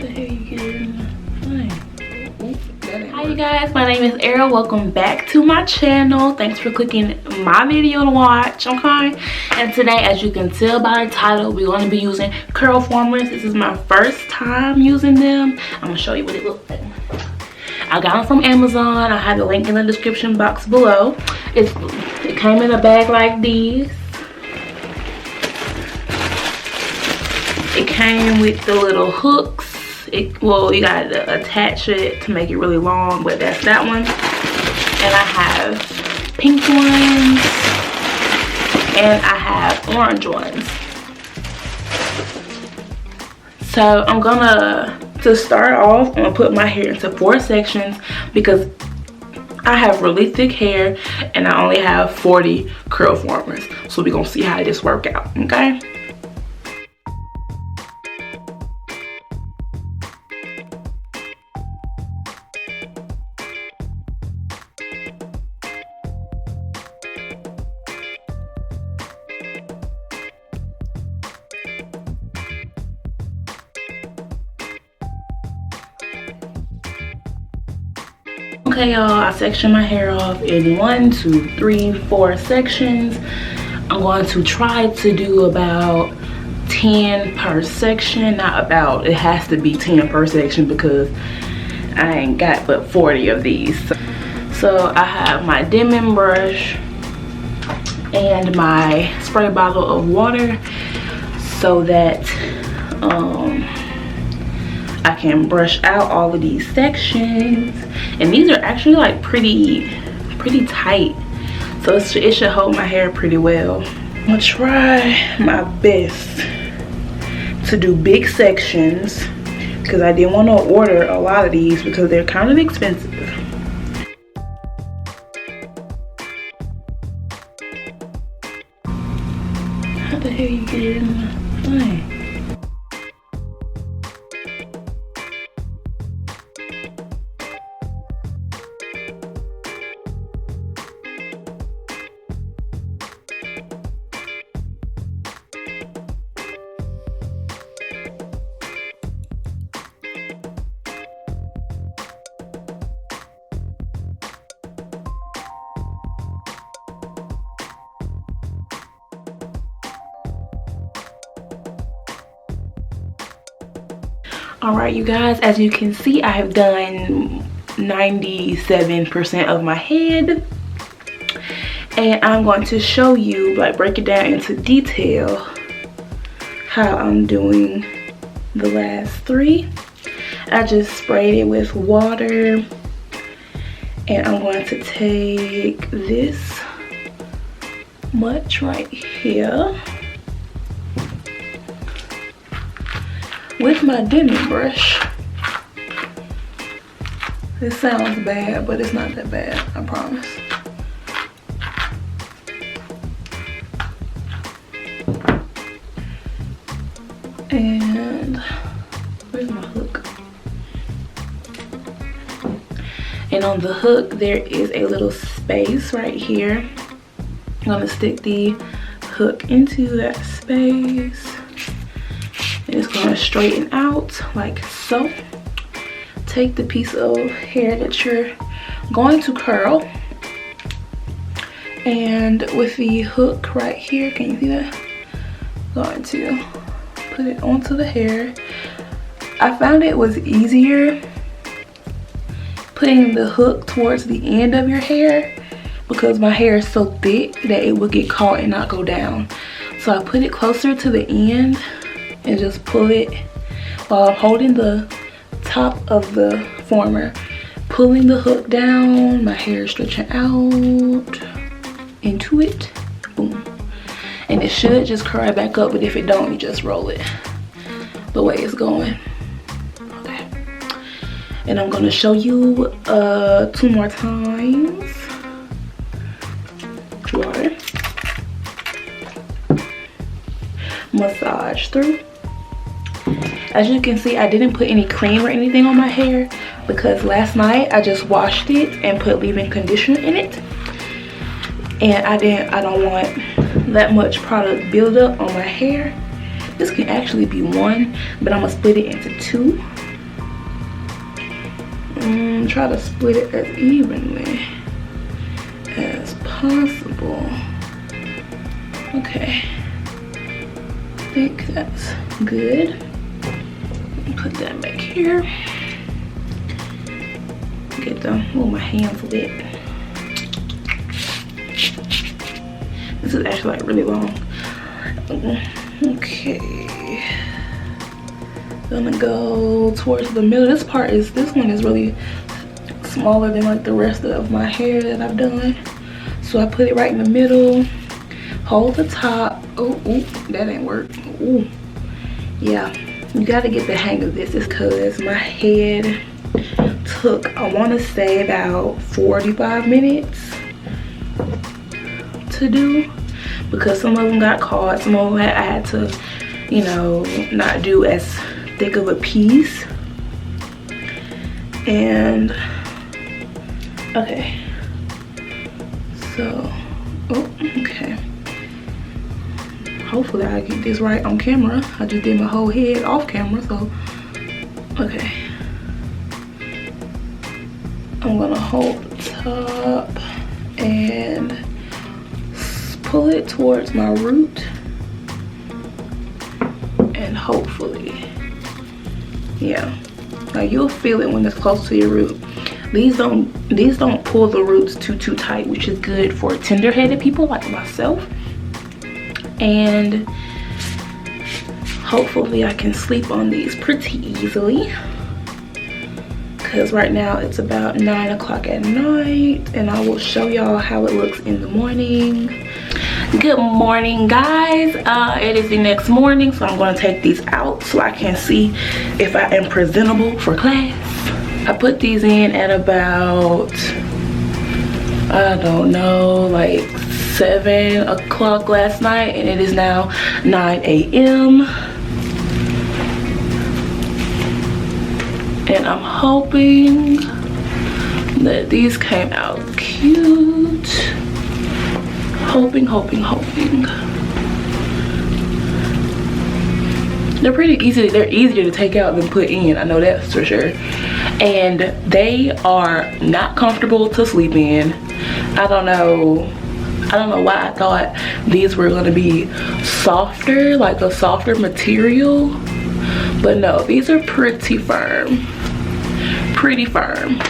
the hell you get it in the thing? Hi you guys, my name is Era. Welcome back to my channel. Thanks for clicking my video to watch, okay? And today, as you can tell by the title, we're going to be using Curlformers. This is my first time using them. I'm going to show you what it looks like. I got them from Amazon. I have the link in the description box below. It came in a bag like this. It came with the little hooks. Well, you gotta attach it to make it really long, but that's that one. And I have pink ones and I have orange ones. So I'm gonna, to start off, I'm gonna put my hair into 4 sections because I have really thick hair and I only have 40 Curlformers. So we're gonna see how this work out, okay? Okay y'all, I sectioned my hair off in 1, 2, 3, 4 sections. I'm going to try to do about 10 per section. Not about, it has to be 10 per section because I ain't got but 40 of these. So I have my dimming brush and my spray bottle of water so that I can brush out all of these sections. And these are actually like pretty tight, so it should hold my hair pretty well. I'm gonna try my best to do big sections because I didn't want to order a lot of these because they're kind of expensive. How the hell you get it in the thing? All right you guys, as you can see, I have done 97% of my head, and I'm going to show you, like, break it down into detail how I'm doing the last 3. I just sprayed it with water, and I'm going to take this much right here with my dimming brush. This sounds bad, but it's not that bad, I promise. And where's my hook? And on the hook there is a little space right here. I'm gonna stick the hook into that space. It's gonna straighten out like so. Take the piece of hair that you're going to curl, and with the hook right here, can you see that? Going to put it onto the hair. I found it was easier putting the hook towards the end of your hair because my hair is so thick that it will get caught and not go down. So I put it closer to the end and just pull it while I'm holding the top of the former, pulling the hook down, my hair stretching out into it, boom. And it should just curl back up, but if it don't, you just roll it the way it's going. Okay. And I'm gonna show you 2 more times. Water. Massage through. As you can see, I didn't put any cream or anything on my hair because last night I just washed it and put leave-in conditioner in it, and I don't want that much product build up on my hair. This can actually be 1, but I'm gonna split it into 2 try to split it as evenly as possible. Okay, I think that's good. Put that back here. Get the, oh, my hands wet. This is actually like really long. Okay, gonna go towards the middle. This one is really smaller than like the rest of my hair that I've done. So I put it right in the middle, hold the top. Oh, that ain't work. Ooh, yeah, you gotta get the hang of this. It's because my head took, I wanna say, about 45 minutes to do, because some of them got caught, some of them I had to, you know, not do as thick of a piece. And okay, so okay, hopefully I get this right on camera. I just did my whole head off camera, so okay. I'm gonna hold the top and pull it towards my root, and hopefully, yeah, like you'll feel it when it's close to your root. These don't pull the roots too tight, which is good for tender-headed people like myself. And hopefully I can sleep on these pretty easily, because right now it's about 9 o'clock at night, and I will show y'all how it looks in the morning. Good morning, guys. It is the next morning, so I'm going to take these out so I can see if I am presentable for class. I put these in at about, I don't know, like 7 o'clock last night, and it is now 9 a.m. And I'm hoping that these came out cute. Hoping. They're pretty easy. They're easier to take out than put in. I know that's for sure. And they are not comfortable to sleep in. I don't know why I thought these were gonna be softer, like a softer material. But no, these are pretty firm. Pretty firm.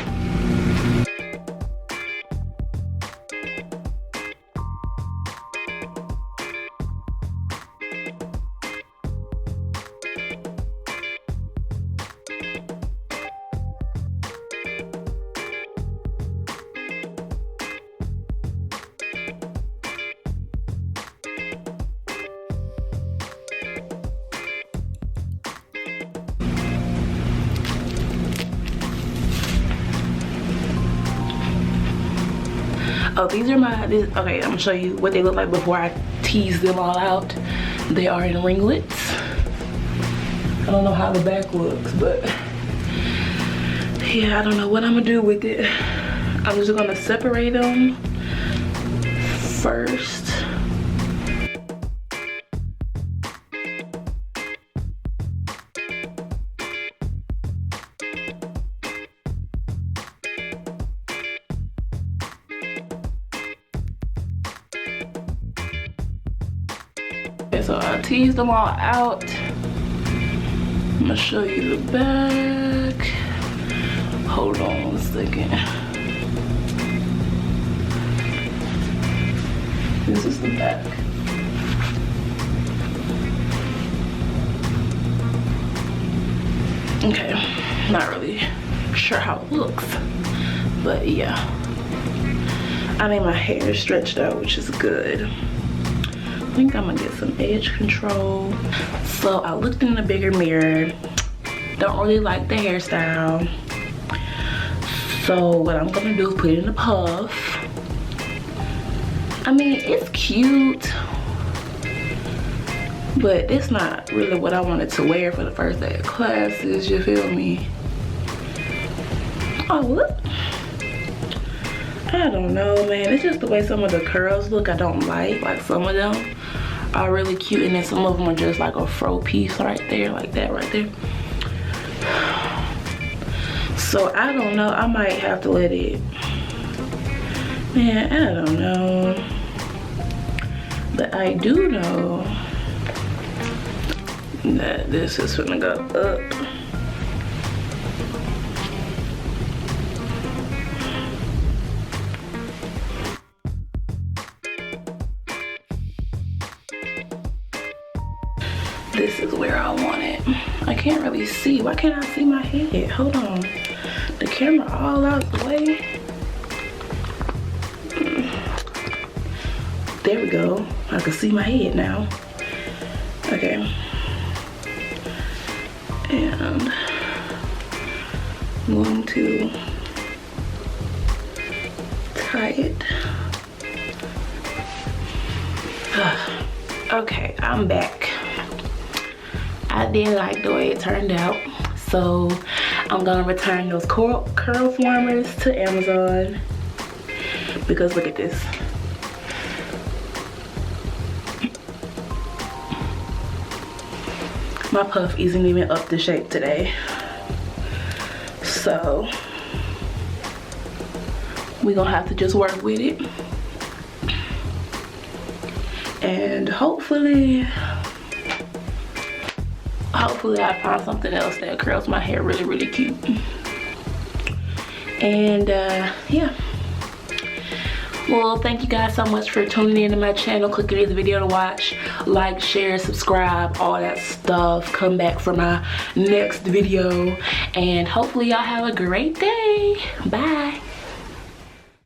Oh, these are okay, I'm gonna show you what they look like before I tease them all out. They are in ringlets. I don't know how the back looks, but yeah, I don't know what I'm gonna do with it. I'm just gonna separate them first. So I teased them all out. I'm gonna show you the back. Hold on 1 second. This is the back. Okay, not really sure how it looks, but yeah. I mean, my hair is stretched out, which is good. I think I'm gonna get some edge control. So I looked in the bigger mirror. Don't really like the hairstyle. So what I'm gonna do is put it in a puff. I mean, it's cute, but it's not really what I wanted to wear for the first day of classes, you feel me? Oh, what? I don't know, man. It's just the way some of the curls look I don't like. Like some of them are really cute, and then some of them are just like a fro piece right there, like that right there. So I don't know, I might have to let it, man, I don't know. But I do know that this is gonna go up. This is where I want it. I can't really see. Why can't I see my head? Hold on. The camera all out the way. There we go. I can see my head now. Okay. And I'm going to tie it. Okay, I'm back. I didn't like the way it turned out, so I'm gonna return those Curlformers to Amazon, because look at this. My puff isn't even up to shape today, so we're gonna have to just work with it, and hopefully I find something else that curls my hair really, really cute. And yeah. Well, thank you guys so much for tuning in to my channel, clicking this video to watch, like, share, subscribe, all that stuff. Come back for my next video, and hopefully y'all have a great day. Bye.